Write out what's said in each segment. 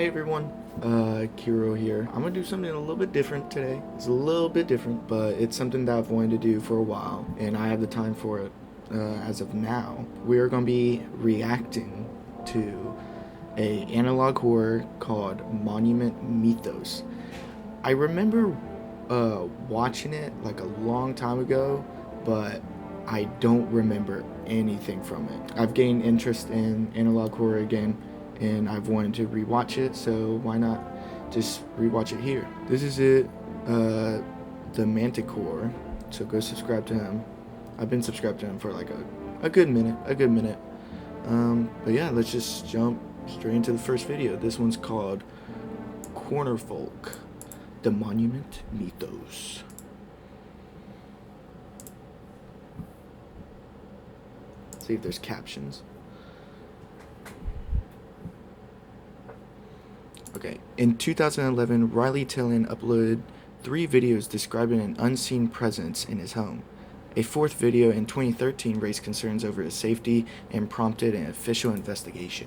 Hey everyone, Kiro here. I'm gonna do something a little bit different today. It's a little bit different, but it's something that I've wanted to do for a while, and I have the time for it as of now. We are gonna be reacting to a analog horror called Monument Mythos. I remember watching it like a long time ago, but I don't remember anything from it. I've gained interest in analog horror again, and I've wanted to rewatch it, so why not just rewatch it here? This is it, the Manticore, so go subscribe to him. I've been subscribed to him for like a good minute. But yeah, let's just jump straight into the first video. This one's called Corner Folk, the Monument Mythos. See if there's captions. Okay, in 2011, Riley Tillon uploaded 3 videos describing an unseen presence in his home. A 4th video in 2013 raised concerns over his safety and prompted an official investigation.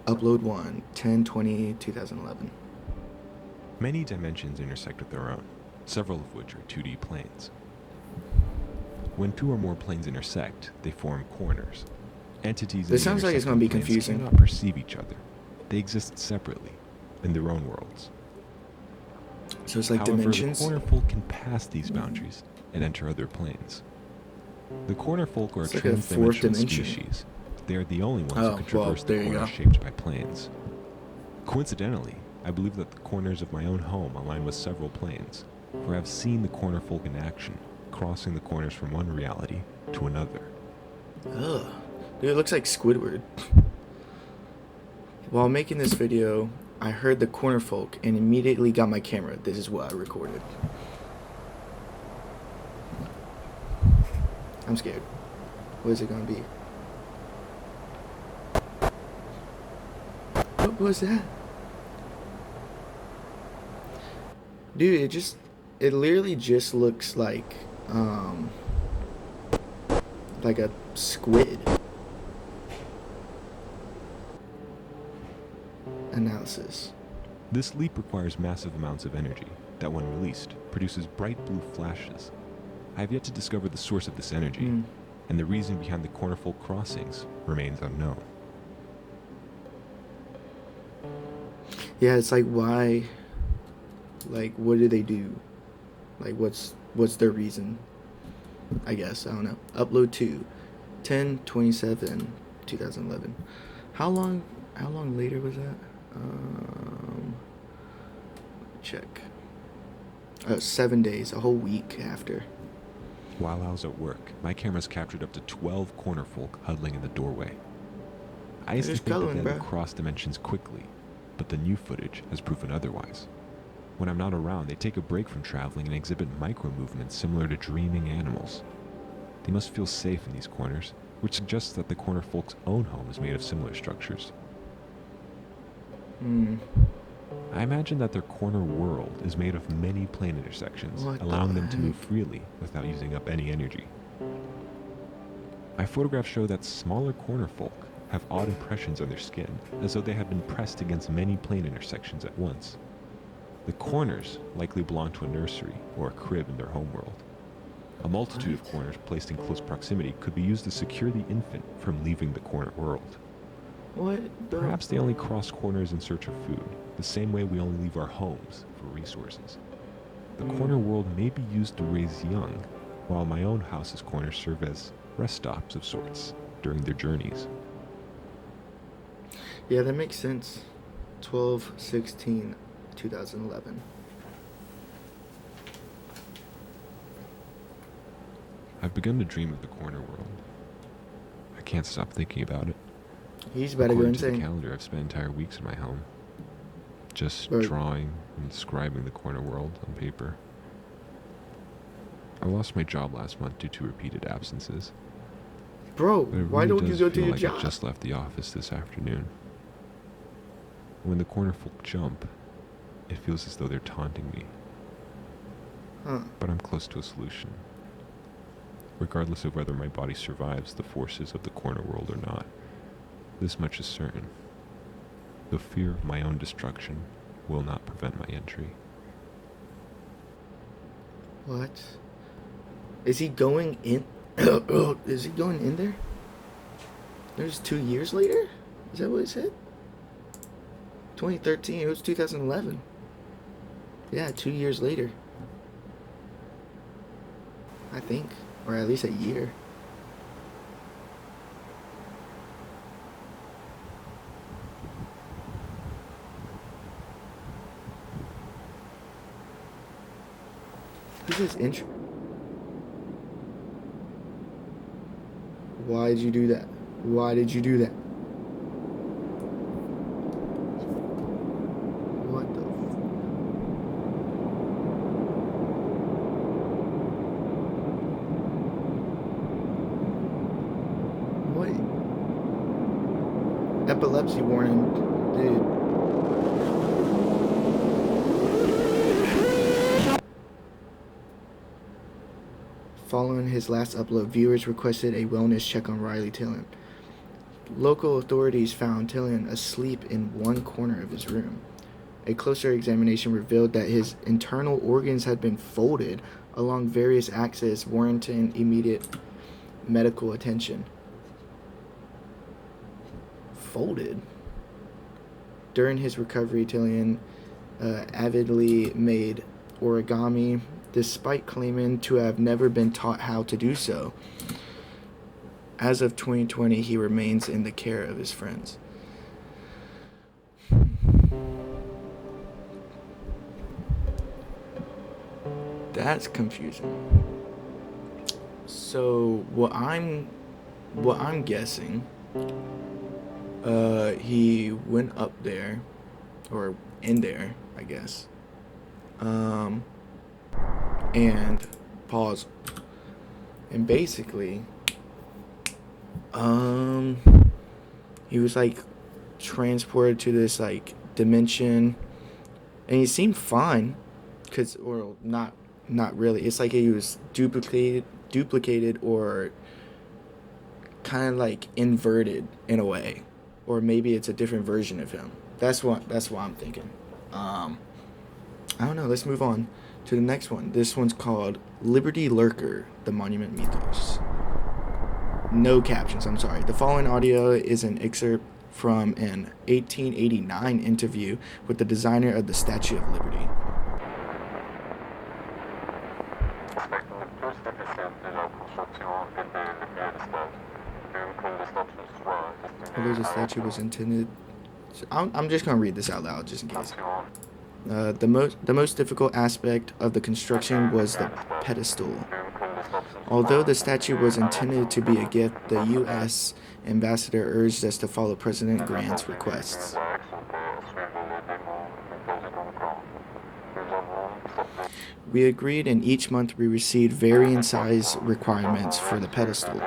Upload 1, 10/20/2011. Many dimensions intersect with their own, several of which are 2D planes. When 2 or more planes intersect, they form corners. Entities in This sounds like it's going to be planes confusing. cannot perceive each other. They exist separately, in their own worlds. So it's like However, dimensions? the corner folk can pass these boundaries and enter other planes. The corner folk are a It's like a 4th trans-dimensional dimension. species. They are the only ones Oh, who can well, traverse there the you corners go. shaped by planes. Coincidentally, I believe that the corners of my own home align with several planes, for I have seen the corner folk in action, crossing the corners from one reality to another. Ugh. Dude, it looks like Squidward. While making this video, I heard the corner folk and immediately got my camera. This is what I recorded. I'm scared. What is it gonna be? What was that? Dude, it literally just looks like a squid. Analysis. This leap requires massive amounts of energy that, when released, produces bright blue flashes. I have yet to discover the source of this energy, and the reason behind the corner folk crossings remains unknown. Yeah, it's like, why? Like, what do they do? Like, what's their reason? I guess, I don't know. Upload 2, 10/27/2011. How long later was that? Check. 7 days, a whole week after. While I was at work, my cameras captured up to 12 corner folk huddling in the doorway. I used to Just think that cuddling, they would bruh. cross dimensions quickly, but the new footage has proven otherwise. When I'm not around, they take a break from traveling and exhibit micro-movements similar to dreaming animals. They must feel safe in these corners, which suggests that the corner folk's own home is made of similar structures. I imagine that their corner world is made of many plane intersections, What allowing the them to move heck? freely without using up any energy. My photographs show that smaller corner folk have odd impressions on their skin, as though they had been pressed against many plane intersections at once. The corners likely belong to a nursery or a crib in their homeworld. A multitude of corners placed in close proximity could be used to secure the infant from leaving the corner world. What? Perhaps they only cross corners in search of food, the same way we only leave our homes for resources. The corner world may be used to raise young, while my own house's corners serve as rest stops of sorts during their journeys. Yeah, that makes sense. 12/16/2011. I've begun to dream of the corner world. I can't stop thinking about it. He's about to go According to the insane. calendar, I've spent entire weeks in my home, just Right. drawing and describing the corner world on paper. I lost my job last month due to repeated absences. Bro, But it why really don't you does go to feel your like job? I just left the office this afternoon. When the corner folk jump, it feels as though they're taunting me. Huh. But I'm close to a solution. Regardless of whether my body survives the forces of the corner world or not, This much is certain. The fear of my own destruction will not prevent my entry. What? Is he going in? Is he going in there? There's 2 years later? Is that what it said? 2013. It was 2011. Yeah, 2 years later. I think. Or at least a year. This is interesting. Why did you do that? Why did you do that? What the What? Epilepsy warning, dude. Following his last upload, viewers requested a wellness check on Riley Tillon. Local authorities found Tillon asleep in one corner of his room. A closer examination revealed that his internal organs had been folded along various axes, warranting immediate medical attention. Folded? During his recovery, Tillon avidly made origami, despite claiming to have never been taught how to do so. As of 2020, he remains in the care of his friends. That's confusing. So what I'm guessing, he went up there, or in there, I guess. And pause. And basically, he was like transported to this like dimension, and he seemed fine, or not really. It's like he was duplicated, or kind of like inverted in a way, or maybe it's a different version of him. That's what I'm thinking. I don't know. Let's move on to the next one. This one's called Liberty Lurker, the Monument Mythos. No captions, I'm sorry. The following audio is an excerpt from an 1889 interview with the designer of the Statue of Liberty. Although the statue was intended... I'm just going to read this out loud just in case. The most difficult aspect of the construction was the pedestal. Although the statue was intended to be a gift, the U.S. ambassador urged us to follow President Grant's requests. We agreed, and each month we received varying size requirements for the pedestal.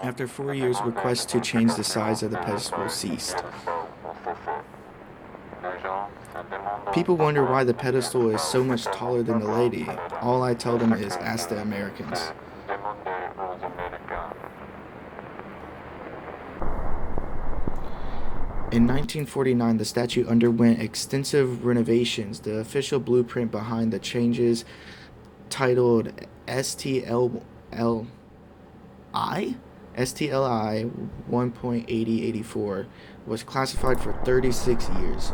After 4 years, requests to change the size of the pedestal ceased. People wonder why the pedestal is so much taller than the lady. All I tell them is, ask the Americans. In 1949, the statue underwent extensive renovations. The official blueprint behind the changes, titled STLI 1.8084, was classified for 36 years.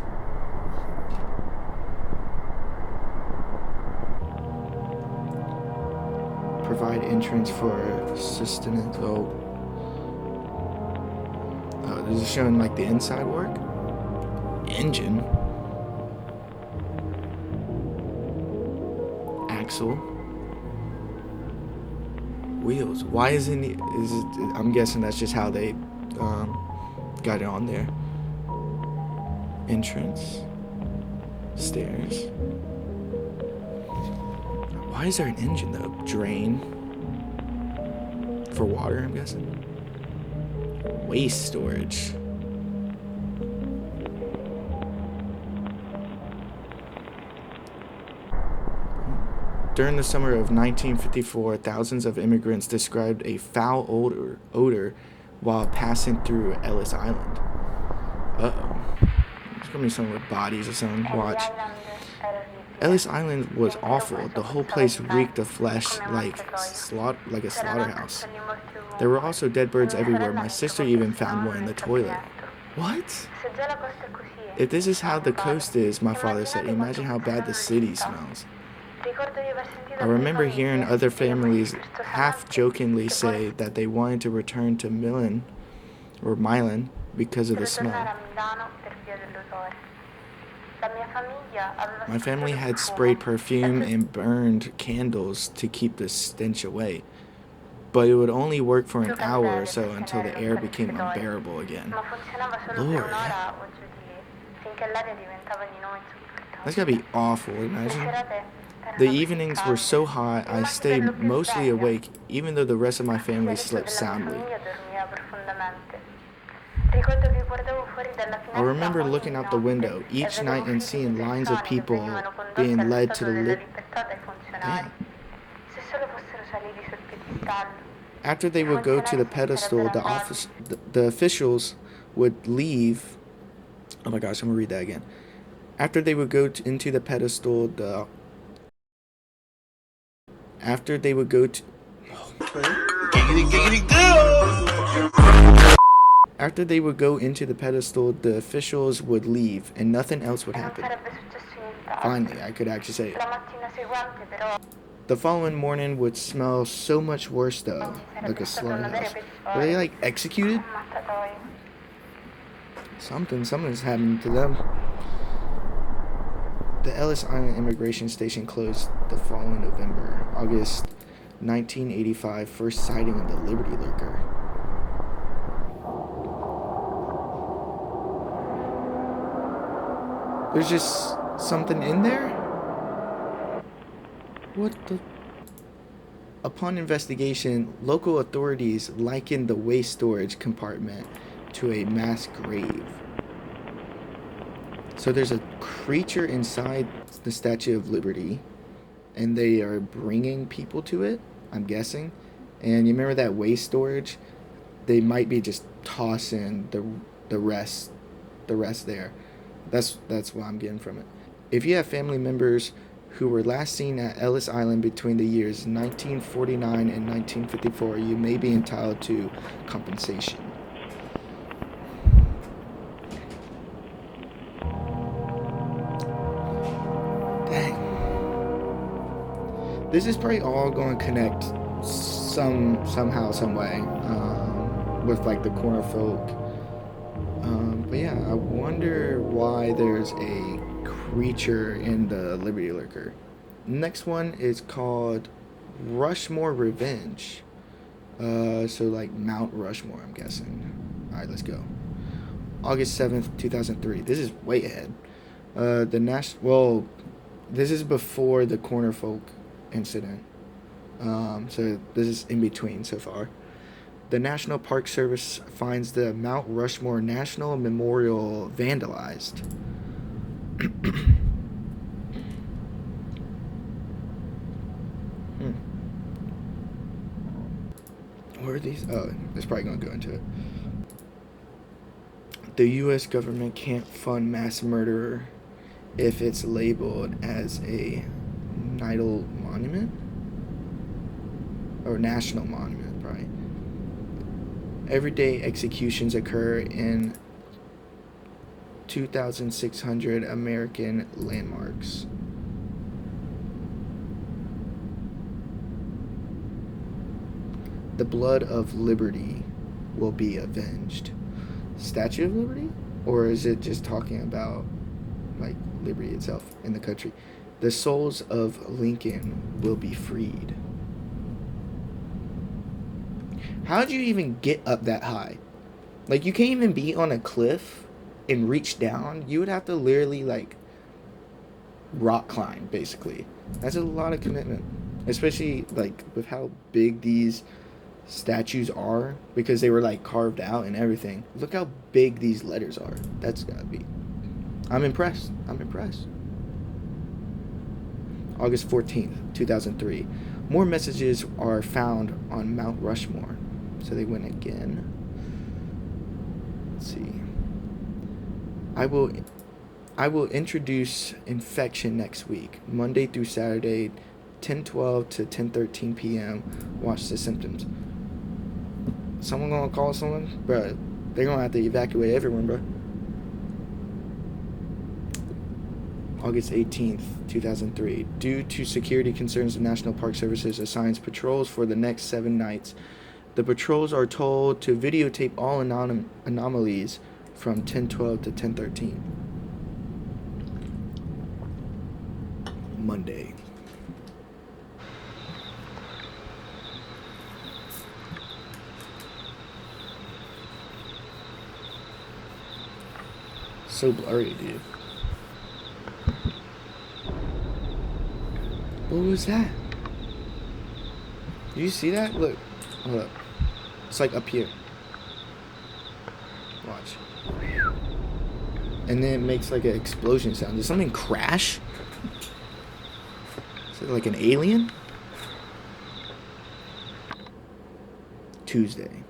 Provide entrance for sustenance. This is showing like the inside work. Engine. Axle. Wheels. Why isn't it? I'm guessing that's just how they got it on there. Entrance. Stairs. Why is there an engine though? Drain. For water, I'm guessing. Waste storage. During the summer of 1954, thousands of immigrants described a foul odor while passing through Ellis Island. Uh-oh. There's gonna be something with bodies or something. Watch. Ellis Island was awful. The whole place reeked of flesh like a slaughterhouse. There were also dead birds everywhere. My sister even found one in the toilet. What? If this is how the coast is, my father said, imagine how bad the city smells. I remember hearing other families half-jokingly say that they wanted to return to Milan because of the smell. My family had sprayed perfume and burned candles to keep the stench away, but it would only work for an hour or so until the air became unbearable again. Lord, that's gotta be awful, imagine. The evenings were so hot, I stayed mostly awake, even though the rest of my family slept soundly. I remember looking out the window each night and seeing lines of people being led to the After they would go to the pedestal, the officials would leave. Oh my gosh, I'm gonna read that again. After they would go into the pedestal, After they would go into the pedestal, the officials would leave, and nothing else would happen. Finally, I could actually say it. The following morning would smell so much worse, though, like a slaughterhouse. Were they, like, executed? Something's happening to them. The Ellis Island immigration station closed the following November. August 1985, first sighting of the Liberty Lurker. There's just something in there? What the? Upon investigation, local authorities likened the waste storage compartment to a mass grave. So there's a creature inside the Statue of Liberty, and they are bringing people to it, I'm guessing. And you remember that waste storage? They might be just tossing the rest there. That's what I'm getting from it. If you have family members who were last seen at Ellis Island between the years 1949 and 1954, you may be entitled to compensation. Dang. This is probably all going to connect somehow, some way, with like the corner folk. But yeah, I wonder why there's a creature in the Liberty Lurker. Next one is called Rushmore Revenge. So like Mount Rushmore, I'm guessing. Alright, let's go. August 7th, 2003. This is way ahead. This is before the corner folk incident. So this is in between so far. The National Park Service finds the Mount Rushmore National Memorial vandalized. Where are these? Oh, it's probably going to go into it. The U.S. government can't fund mass murderer if it's labeled as a national monument? Or national monument, right? Everyday executions occur in 2,600 American landmarks. The blood of liberty will be avenged. Statue of Liberty? Or is it just talking about like liberty itself in the country? The souls of Lincoln will be freed. How'd you even get up that high? Like, you can't even be on a cliff and reach down. You would have to literally, like, rock climb, basically. That's a lot of commitment. Especially, like, with how big these statues are. Because they were, like, carved out and everything. Look how big these letters are. That's gotta be... I'm impressed. August 14th, 2003. More messages are found on Mount Rushmore. So they went again. Let's see. I will introduce infection next week, Monday through Saturday, 10:12 to 10:13 p.m. Watch the symptoms. Someone gonna call someone? Bruh, they're gonna have to evacuate everyone, bruh. August 18th, 2003. Due to security concerns, the National Park Services assigns patrols for the next 7 nights. The patrols are told to videotape all anomalies from 10:12 to 10:13. Monday. So blurry, dude. What was that? Do you see that? Look. Hold up. It's like up here. Watch. And then it makes like an explosion sound. Did something crash? Is it like an alien? Tuesday.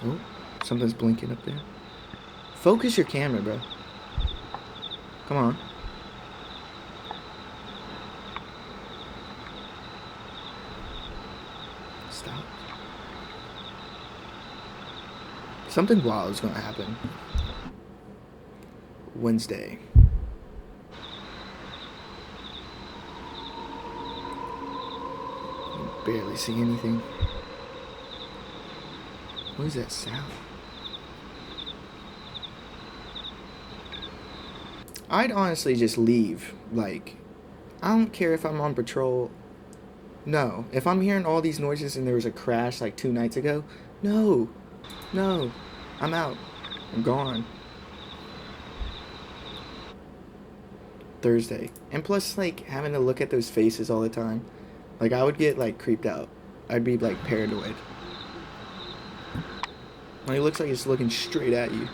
Oh, something's blinking up there. Focus your camera, bro. Come on. Stop. Something wild is gonna happen. Wednesday. I barely see anything. What is that sound? I'd honestly just leave. Like, I don't care if I'm on patrol. No. If I'm hearing all these noises and there was a crash like 2 nights ago, no. No. I'm out. I'm gone. Thursday. And plus, like, having to look at those faces all the time. Like, I would get, like, creeped out. I'd be, like, paranoid. Like, it looks like it's looking straight at you.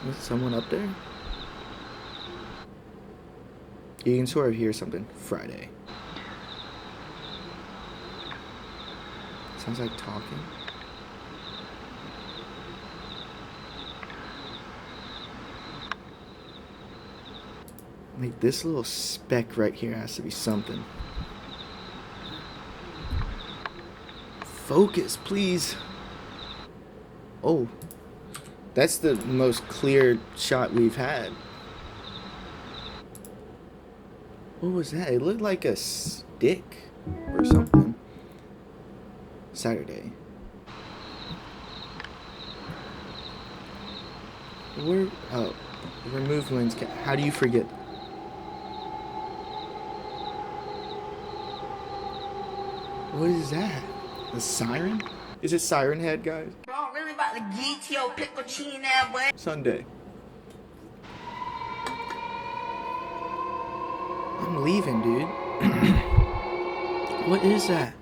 Is someone up there? You can sort of hear something. Friday. Sounds like talking. Like, this little speck right here has to be something. Focus, please. Oh. That's the most clear shot we've had. What was that? It looked like a stick or something. Saturday. Where? Oh, remove lens. How do you forget? What is that? A siren? Is it Siren Head, guys? Bro, I'm really about to get your pickle chin that way. Sunday. I'm leaving, dude. What is that?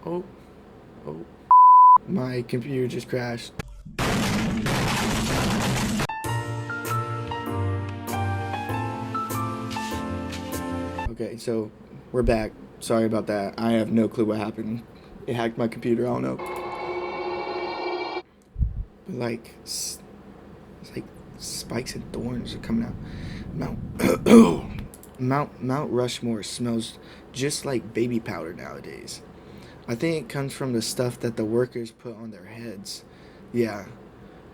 Oh. Oh. My computer just crashed. Okay, so we're back. Sorry about that. I have no clue what happened. It hacked my computer. I don't know. But like, it's like spikes and thorns are coming out. Mount Rushmore smells just like baby powder nowadays. I think it comes from the stuff that the workers put on their heads. Yeah,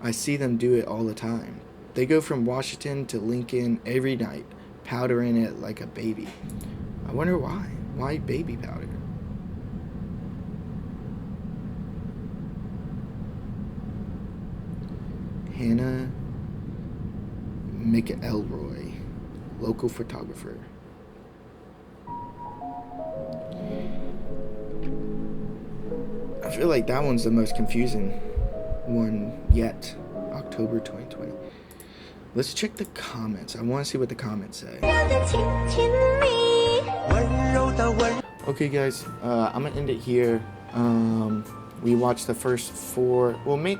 I see them do it all the time. They go from Washington to Lincoln every night, powdering it like a baby. I wonder why. Why baby powder? Hannah McElroy, local photographer. I feel like that one's the most confusing one yet. October 2020. Let's check the comments. I want to see what the comments say. Okay, guys, I'm gonna end it here. We watched the first 4. Well,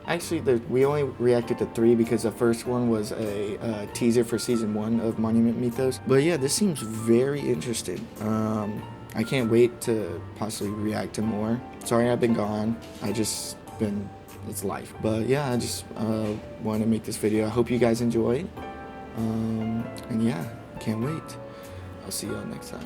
actually, we only reacted to 3 because the first one was a teaser for season 1 of Monument Mythos. But yeah, this seems very interesting. I can't wait to possibly react to more. Sorry I've been gone. It's life. But yeah, I just wanted to make this video. I hope you guys enjoyed. And yeah, can't wait. I'll see y'all next time.